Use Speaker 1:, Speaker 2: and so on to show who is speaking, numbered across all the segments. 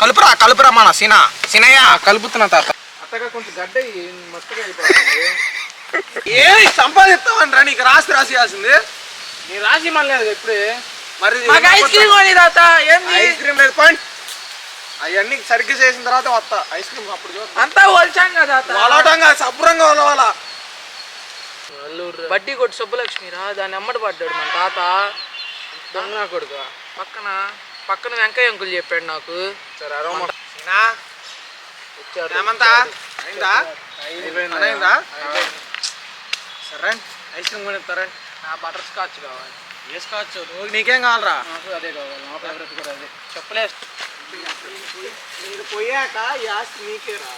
Speaker 1: కలుపురా కలుపురా మన సినయ్య
Speaker 2: కలుపుతున్నా తాత. అత్తగా కొంచెం గడ్డ మస్తుగా అయిపోతుంది. ఏ సంపాదిస్తామని నీకు రాసి రాసియాల్సింది. నీ రాసి మళ్ళీ ఇప్పుడే మరి
Speaker 3: ఐస్ క్రీమ్ కొని తాత.
Speaker 2: ఐస్ క్రీమ్ లేదు పాయింట్. అవన్నీ సరిగ్గా చేసిన తర్వాత వస్తా ఐస్ క్రీమ్. అప్పుడు
Speaker 3: అంతా వల్చాం కదా
Speaker 2: వలవటంగా శుభ్రంగా వలవాల.
Speaker 3: బడ్డీ కొట్టు సుబ్బలక్ష్మిరా, దాన్ని అమ్మడి పడ్డాడు మన తాత. దొంగ కొడుకు పక్కన వెంకయ్య అంకుల్ చెప్పాడు నాకు.
Speaker 2: సరే సరే ఐస్ క్రీమ్ కొని ఇస్తారండి.
Speaker 3: బటర్ స్కాచ్ కావాలి.
Speaker 2: ఏ స్కాచ్? నీకేం కావాలరా?
Speaker 3: నాకు అదే కావాలి. నా ఫేవరెట్ కూడా అదే. చెప్పలేదు.
Speaker 2: మీరు పోయాక యాస్ నీకేరా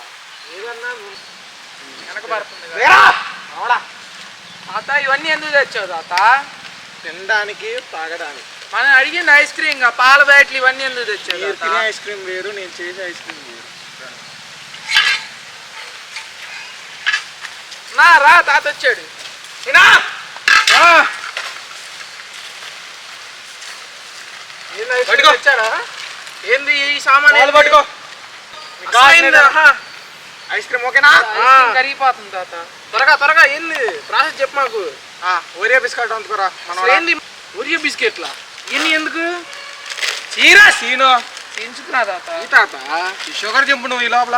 Speaker 2: ఏదన్నా
Speaker 3: వెనక పడుతుంది తాత. ఇవన్నీ ఎందుకు తెచ్చావు తాత?
Speaker 2: తినడానికి తాగడానికి.
Speaker 3: మనం అడిగింది ఐస్ క్రీమ్, పాల బ్యాట్లు ఇవన్నీ ఎందుకు తెచ్చావు?
Speaker 2: తినే ఐస్ క్రీమ్ వేరు, నేను చేసే ఐస్ క్రీమ్ వేరు.
Speaker 3: నా రా తాత వచ్చాడు. వచ్చాడా? ఏంది ఈ సామాన్?
Speaker 2: పట్టుకో. ఐస్ క్రీమ్ ఓకేనా?
Speaker 3: కరిగిపోతుంది తాత.
Speaker 2: త్వరగా త్వరగా ఏంది ప్రాసెస్ చెప్పు మాకు. ఒరియో బిస్కెట్ అందుకోరా.
Speaker 3: ఏంది ఒరియో బిస్కెట్లా? ఎన్ని ఎందుకు?
Speaker 2: సీను
Speaker 3: తెంచుకున్నా తాత.
Speaker 2: తాత ఈ షుగర్ చింపు నువ్వు ఈ లోపల.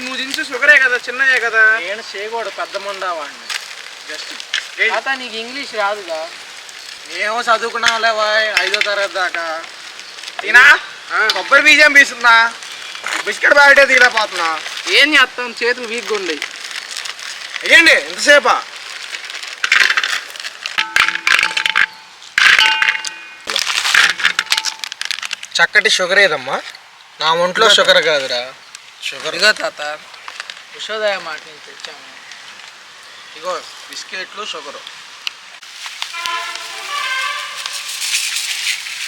Speaker 3: నువ్వు దించు షుగరే కదా, చిన్నయే కదా.
Speaker 2: నేను చేయకూడదు, పెద్ద ముందా వాడిని. జస్ట్
Speaker 3: తాత నీకు ఇంగ్లీష్ రాదుగా?
Speaker 2: ఏమో చదువుకున్నా లేవా 5వ తరగతి దాకా. తినా కొబ్బరి బీజం పీస్తున్నా, బిస్కెట్ ప్యాకెటే తీయలేకపోతున్నా.
Speaker 3: ఏం చేస్తాం, చేతులు వీక్గా ఉండయి.
Speaker 2: అయ్యండి ఎంతసేపా? చక్కటి షుగర్ ఏదమ్మా? నా ఒంట్లో షుగర్ కాదురా. షుగర్
Speaker 3: ఇగో తాత, ఉషోదయ మాట నుంచి తెచ్చాము.
Speaker 2: ఇగో బిస్కెట్లు షుగరు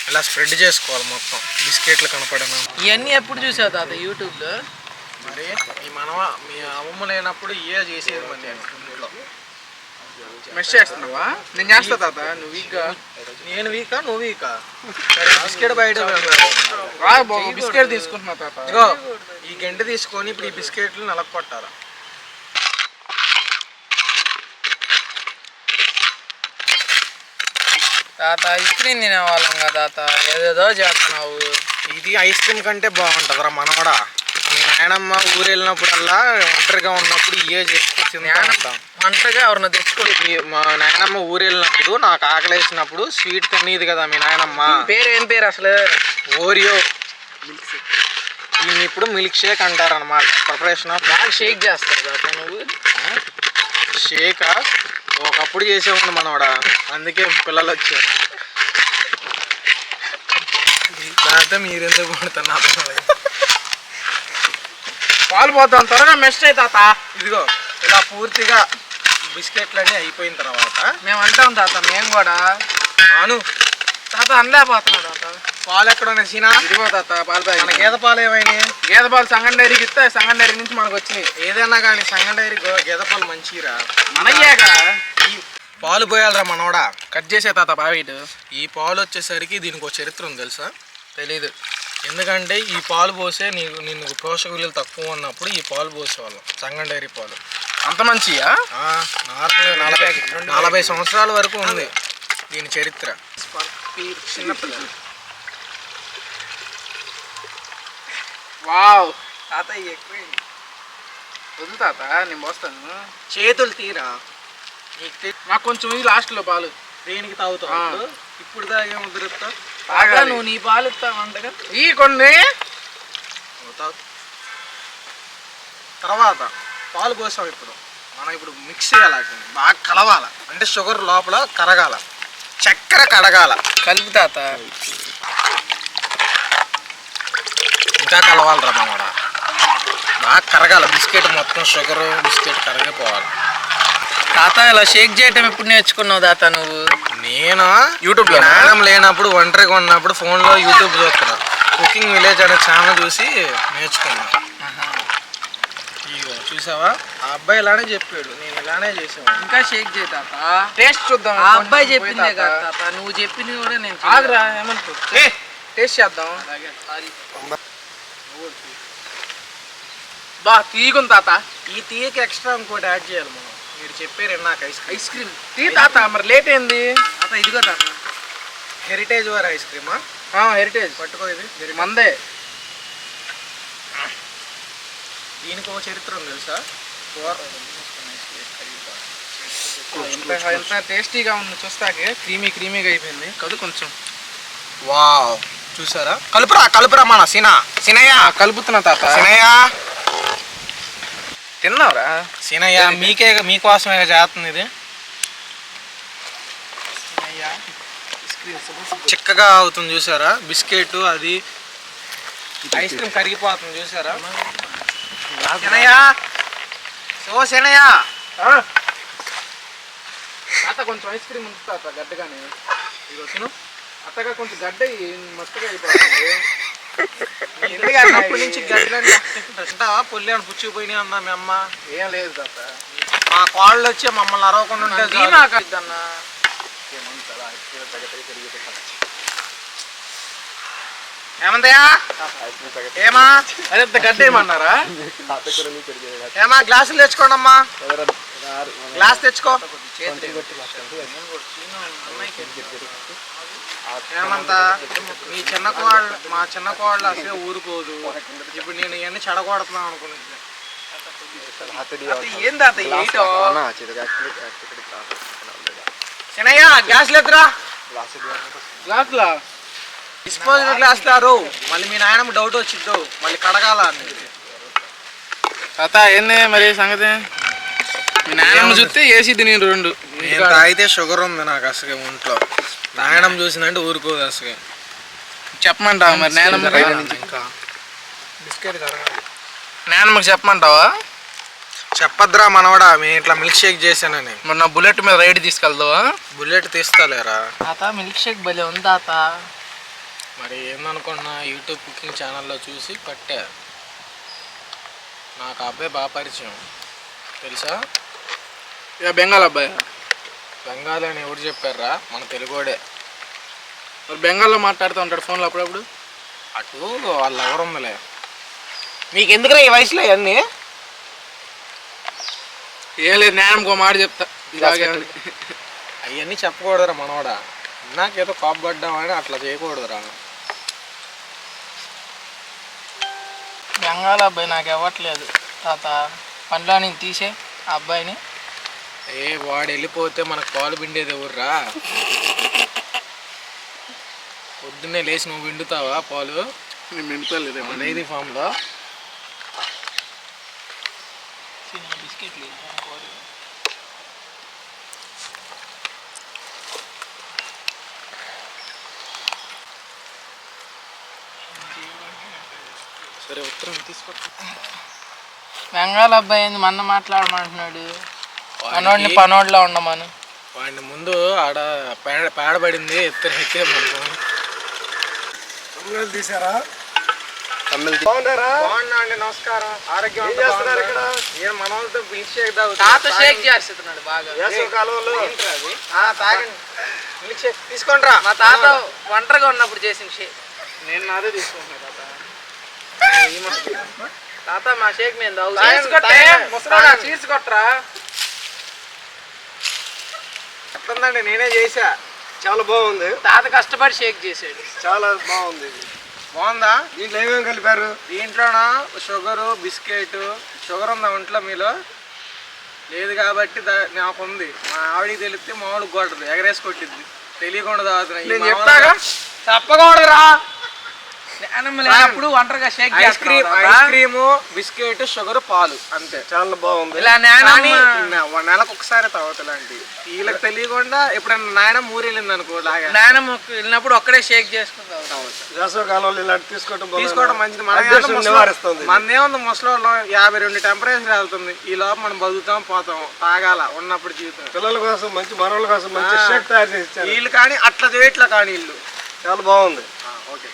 Speaker 2: ఇలా స్ప్రెడ్ చేసుకోవాలి మొత్తం, బిస్కెట్లు కనపడను.
Speaker 3: ఇవన్నీ ఎప్పుడు చూసావు తాత యూట్యూబ్లో?
Speaker 2: మరి మీ అమ్మమ్మ లేనప్పుడు ఏ చేసేది మరి నేను ఇంట్లో.
Speaker 3: మెష్ చేస్తున్నావా? నేను చేస్తా తాత. నువ్వు వీక్గా.
Speaker 2: నేను వీకా నువ్వు వీకా? సరే బిస్కెట్ బయట
Speaker 3: బిస్కెట్ తీసుకుంటున్నా తాత.
Speaker 2: ఇగో ఈ గంట తీసుకొని ఇప్పుడు ఈ బిస్కెట్లు నలగొట్టాలి.
Speaker 3: తాత ఐస్ క్రీమ్ తినేవాళ్ళం కదా తాత, ఏదేదో చేస్తున్నావు.
Speaker 2: ఇది ఐస్ క్రీమ్ కంటే బాగుంటుందిరా మనవడా. మీ నాయనమ్మ ఊరు వెళ్ళినప్పుడల్లా ఒంటరిగా ఉన్నప్పుడు ఇవే చేసుకొచ్చి
Speaker 3: వంటగా ఎవరన్నా తెచ్చుకోండి.
Speaker 2: మా నాయనమ్మ ఊరు వెళ్ళినప్పుడు నాకు ఆకలి వేసినప్పుడు స్వీట్ తినేది కదా మీ నాయనమ్మ.
Speaker 3: పేరు ఏం పేరు అసలు?
Speaker 2: Oreo milk shake. దీన్ని ఇప్పుడు మిల్క్ షేక్ అంటారు అన్నమాట. ప్రిపరేషన్ ఆఫ్
Speaker 3: బాగా షేక్ చేస్తారు తాత నువ్వు.
Speaker 2: షేక్ ఒకప్పుడు చేసేవాడు మనవాడా, అందుకే పిల్లలు వచ్చారు. దాంతో మీరెందుకు పడుతున్నారు?
Speaker 3: పాలు పోతాం త్వరగా మెష్ అయి తాత.
Speaker 2: ఇదిగో ఇలా పూర్తిగా బిస్కెట్లన్నీ అయిపోయిన తర్వాత
Speaker 3: మేము అంటాం తాత. మేము కూడా
Speaker 2: అను
Speaker 3: తాత అనలేకపోతున్నా తాత.
Speaker 2: పాలు ఎక్కడ ఉన్నాయి సీనా?
Speaker 3: ఇదిగో తాత పాలు ప్యాకెట్.
Speaker 2: మన గేదె పాలు ఏమైనాయి?
Speaker 3: గేదె పాలు సంగం డైరీకి ఇస్తే సంగం డైరీ నుంచి మనకు వచ్చినాయి.
Speaker 2: ఏదైనా కానీ సంగం డైరీ గేదె పాలు మంచిరా.
Speaker 3: మనయ్యాక
Speaker 2: ఈ పాలు పోయాలరా మనోడా.
Speaker 3: కట్ చేసే తాత ప్యాకెట్.
Speaker 2: ఈ పాలు వచ్చేసరికి దీనికి ఒక చరిత్ర ఉంది తెలుసా?
Speaker 3: తెలీదు.
Speaker 2: ఎందుకంటే ఈ పాలు పోసే నిన్ను పోషక విలువలు తక్కువ ఉన్నప్పుడు ఈ పాలు పోసేవాళ్ళం, సంగం డైరీ పాలు.
Speaker 3: అంత మంచియా?
Speaker 2: 40 సంవత్సరాల వరకు ఉంది దీని చరిత్ర.
Speaker 3: చిన్నపిల్లలు. వావ్ తాత ఎక్కువైంది. వద్దు తాత, నేను పోస్తాను.
Speaker 2: చేతులు తీరా.
Speaker 3: నాకు కొంచెం ఇది లాస్ట్లో పాలు.
Speaker 2: దేనికి తాగుతావు? ఇప్పుడు తాగే ముద్రతా
Speaker 3: నువ్వు నీ పాలు ఇస్తావంటగా. ఈ కొన్ని
Speaker 2: తర్వాత పాలు పోసాం. ఇప్పుడు మిక్స్ చేయాలి, బాగా కలవాల. అంటే షుగర్ లోపల కరగాల, చక్కెర కడగాల.
Speaker 3: కలిపి తాత
Speaker 2: ఇంకా కలవాలరా మనోడ, బాగా కరగాల. బిస్కెట్ మొత్తం షుగర్ బిస్కెట్ కరిగిపోవాలి.
Speaker 3: తాత ఇలా షేక్ చేయటం ఎప్పుడు నేర్చుకున్నావు తాత నువ్వు?
Speaker 2: నేను యూట్యూబ్లో నాయనం లేనప్పుడు ఒంటరిగా ఉన్నప్పుడు ఫోన్లో యూట్యూబ్ చూస్తున్నా. కుకింగ్ విలేజ్ అనే ఛానల్ చూసి నేర్చుకున్నా. ఇగో చూసావా, ఆ అబ్బాయి ఇలానే చెప్పాడు, నేను ఇలానే చేసాను.
Speaker 3: ఇంకా షేక్ చేయి తాత, టేస్ట్ చూద్దాం. ఆ అబ్బాయి చెప్పిందే కదా తాత, నువ్వు చెప్పింది కూడా నేను. ఆగ్రా ఏమంటావు? టేస్ట్ చేద్దాం. బా తీగుంది తాత.
Speaker 2: ఈ టీకి ఎక్స్ట్రా ఇంకోటి యాడ్ చేయాలి మనం. మీరు చెప్పారు నాకు ఐస్ క్రీమ్
Speaker 3: టీ తాత, మరి లేట్ ఏంది?
Speaker 2: తాత ఇదిగో తాత, హెరిటేజ్ వారి ఐస్ క్రీమా?
Speaker 3: హెరిటేజ్
Speaker 2: పట్టుకో, ఇది
Speaker 3: మందే.
Speaker 2: దీనికి ఒక చరిత్ర ఉంది తెలుసా?
Speaker 3: ఎంత టేస్టీగా ఉంది చూస్తాకే, క్రీమీగా అయిపోయింది కదా కొంచెం.
Speaker 1: వావ్, చూసారా? కలుపురా మన సినయ్య.
Speaker 3: కలుపుతున్నా తాత.
Speaker 1: సినయ్య
Speaker 3: తిన్నావురా?
Speaker 2: సీనయ్య మీకోసమే చేస్తుంది ఇది. చిక్కగా అవుతుంది చూసారా? బిస్కెట్ అది ఐస్ క్రీమ్ కరిగిపోతుంది చూసారా? సినయ్య, సినయ్య
Speaker 3: తాత కొంచెం ఐస్ క్రీమ్ ఉంది తాత, గడ్డగానే.
Speaker 2: ఇది వచ్చిన
Speaker 3: అత్తగా కొంచెం గడ్డ మస్తుగా అయిపోతుంది.
Speaker 2: అప్పటి నుంచి గడ్డలని తింటావా? పొల్లి అని పుచ్చిపోయినాయి అన్నా మీ అమ్మ.
Speaker 3: ఏం లేదు తాత,
Speaker 2: మా కోళ్ళు వచ్చి మమ్మల్ని అరవకుండా ఉంటే
Speaker 3: అన్న.
Speaker 2: ఏమందయ్యా? ఏమా
Speaker 3: అదే గడ్డ ఏమన్నారా?
Speaker 2: ఏమా గ్లాసులు తెచ్చుకోండి అమ్మా. గ్లాస్ తెచ్చుకో. ఏమంతా మీ మా చిన్న కోళ్ళు అసలే ఊరుకోదు. ఇప్పుడు నేను ఇవన్నీ చెడగొడుతున్నాను అనుకున్నాను.
Speaker 3: ఏంది తాత ఏంటో?
Speaker 2: చిన్నయ్య గ్లాసులు ఎత్తురా.
Speaker 3: గ్లాసులా?
Speaker 2: Disposal glass లారు. మళ్ళీ మీ నాయనమ్మ డౌట్ వచ్చిద్దు, మళ్ళీ కడగాల.
Speaker 3: తాత ఏంది మరి సంగతి? మీ నాయనమ్మ చూస్తే వేసిద్ది నేను రెండు.
Speaker 2: నేను తాగితే షుగర్ ఉంది నాకు అసలు ఒంట్లో. నాయనమ్మ చూసిందంటే ఊరుకోదు అసలు.
Speaker 3: చెప్పమంటావా మరి నాయనమ్మ?
Speaker 2: ఇంకా బిస్కెట్ కడగాలి.
Speaker 3: నాయనమ్మకి చెప్పమంటావా?
Speaker 2: చెప్పద్దురా మనవడా, మేము ఇట్లా మిల్క్ షేక్ చేశానని.
Speaker 3: మరి నా బుల్లెట్ మీద రైడ్ తీసుకెళ్తావా?
Speaker 2: బుల్లెట్ తీస్తాలేరా
Speaker 3: తాత? మిల్క్ షేక్ భలే ఉంది తాత.
Speaker 2: మరి ఏందనుకున్నా, యూట్యూబ్ కుకింగ్ ఛానల్లో చూసి పట్టా. నాకు అబ్బాయి బాగా పరిచయం తెలుసా?
Speaker 3: ఇక బెంగాల్ అబ్బాయి.
Speaker 2: బెంగాలీ అని ఎవరు చెప్పారా? మన తెలుగోడే.
Speaker 3: మరి బెంగాల్లో మాట్లాడుతూ ఉంటాడు ఫోన్లో అప్పుడప్పుడు.
Speaker 2: అటు వాళ్ళు ఎవరుందిలే. మీకు ఎందుకురా ఈ వయసులో ఇవన్నీ?
Speaker 3: ఏం లేదు, నాయనమ్మకో మాట చెప్తా.
Speaker 2: అవన్నీ చెప్పకూడదురా మనవాడా. నాకేదో కాపబడ్డామని అట్లా చేయకూడదురా.
Speaker 3: బెంగాల్ అబ్బాయి నాకు ఇవ్వట్లేదు తాత. పనిలో నేను తీసే ఆ అబ్బాయిని.
Speaker 2: వాడు వెళ్ళిపోతే మనకు పాలు పిండేది ఎవర్రా? పొద్దున్నే లేచి నువ్వు పిండుతావా పాలు?
Speaker 3: నేను పిండుతాలేదు
Speaker 2: డైరీ ఫామ్లో.
Speaker 3: బిస్కెట్లు
Speaker 2: సరే ఉత్తరం తీసుకో.
Speaker 3: బెంగాల్ అబ్బాయి ఏంది మన మాట్లాడమంటున్నాడు? మనోడిని పనోడిలో ఉండమని.
Speaker 2: వాడిని ముందు ఆడ పేడబడింది ఎత్తేమనుకో. తీసారా? బాగున్నా అండి, నమస్కారం. ఆరోగ్యం మన వాళ్ళతో మిల్క్ షేక్
Speaker 3: తాత షేక్ చేస్తున్నాడు బాగా.
Speaker 2: తాగండి మిల్క్ షేక్ తీసుకోండి రా.
Speaker 3: మా తాత ఒంటరిగా ఉన్నప్పుడు చేసిన షేక్.
Speaker 2: నేను నాదే తీసుకుంటున్నా తాత.
Speaker 3: తాత మా షేక్ మీద చీర్స్ కొట్టరా.
Speaker 2: చెప్తుందండి, నేనే చేసా. చాలా బాగుంది.
Speaker 3: తాత కష్టపడి షేక్ చేసాడు.
Speaker 2: చాలా బాగుంది. బాగుందా? దీంట్లో ఏమేమి కలిపారు? దీంట్లోనా షుగరు, బిస్కెట్. షుగర్ ఉందా ఒంట్లో మీలో? లేదు కాబట్టి నాకు ఉంది. మా ఆవిడికి తెలిస్తే మామిడికి కొట్టదు, ఎగరేసి కొట్టిద్ది. తెలియకుండా తాగుతున్నా.
Speaker 3: చెప్తాగా
Speaker 2: చెప్పకూడదురా.
Speaker 3: అప్పుడు ఒంటరిగా shake
Speaker 2: ice cream, biscuit, sugar, పాలు అంతే. చాలా బాగుంది.
Speaker 3: ఇలా
Speaker 2: నెలకు ఒకసారి తాగుతాంటి. వీళ్ళకి తెలియకుండా ఎప్పుడైనా నాయనమ్మ ఊరు వెళ్ళింది అనుకో,
Speaker 3: నాయనమ్మ వెళ్ళినప్పుడు ఒక్కడే షేక్ చేసుకుంటాం.
Speaker 2: వేసవకాలంలో ఇలాంటి తీసుకోవడం మంచిది. మనదేముంది, ముసలి 52 టెంపరేచర్ వెళ్తుంది. ఈ లోపల మనం బతుకుతాం పోతాం. తాగాల ఉన్నప్పుడు జీవితం. పిల్లల కోసం మంచి, మనోళ్ళ కోసం మంచి షేక్ తయారు చేసి వీళ్ళు కానీ అట్లా చేయట్లా కానీ వీళ్ళు. చాలా బాగుంది. ఓకే.